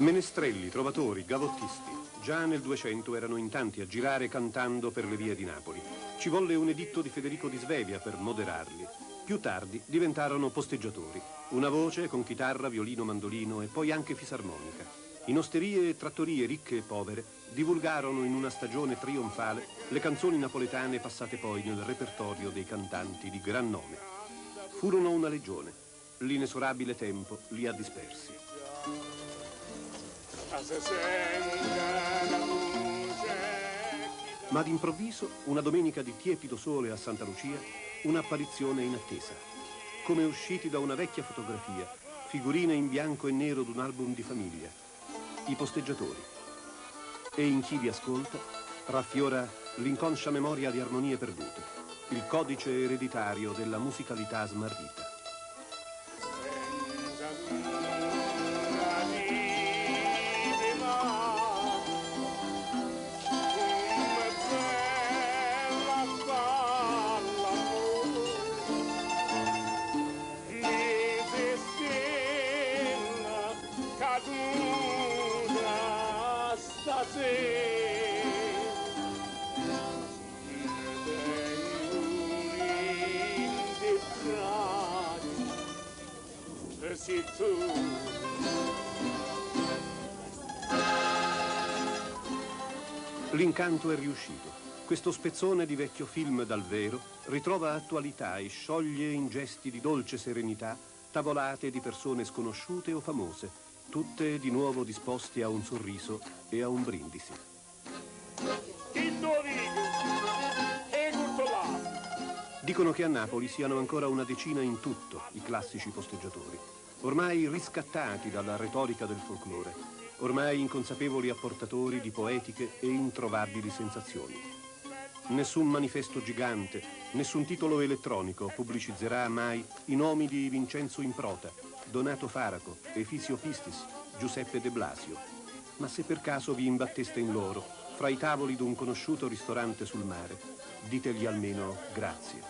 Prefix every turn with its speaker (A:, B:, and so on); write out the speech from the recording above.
A: Menestrelli, trovatori, gavottisti. Già nel 200 erano in tanti a girare cantando per le vie di Napoli. Ci volle un editto di Federico di Svevia per moderarli. Più tardi diventarono posteggiatori. Una voce con chitarra, violino, mandolino e poi anche fisarmonica. In osterie e trattorie ricche e povere divulgarono in una stagione trionfale le canzoni napoletane passate poi nel repertorio dei cantanti di gran nome. Furono una legione. L'inesorabile tempo li ha dispersi. Ma d'improvviso, una domenica di tiepido sole a Santa Lucia, un'apparizione inattesa. Come usciti da una vecchia fotografia, figurine in bianco e nero d'un album di famiglia. I posteggiatori. E in chi vi ascolta raffiora l'inconscia memoria di armonie perdute, il codice ereditario della musicalità smarrita. L'incanto è riuscito. Questo spezzone di vecchio film dal vero ritrova attualità e scioglie in gesti di dolce serenità tavolate di persone sconosciute o famose, tutte di nuovo disposte a un sorriso e a un brindisi. Dicono che a Napoli siano ancora una decina in tutto i classici posteggiatori, ormai riscattati dalla retorica del folklore, ormai inconsapevoli apportatori di poetiche e introvabili sensazioni. Nessun manifesto gigante, nessun titolo elettronico pubblicizzerà mai i nomi di Vincenzo Improta, Donato Faraco, Efisio Pistis, Giuseppe De Blasio. Ma se per caso vi imbatteste in loro, fra i tavoli d'un conosciuto ristorante sul mare, ditegli almeno grazie.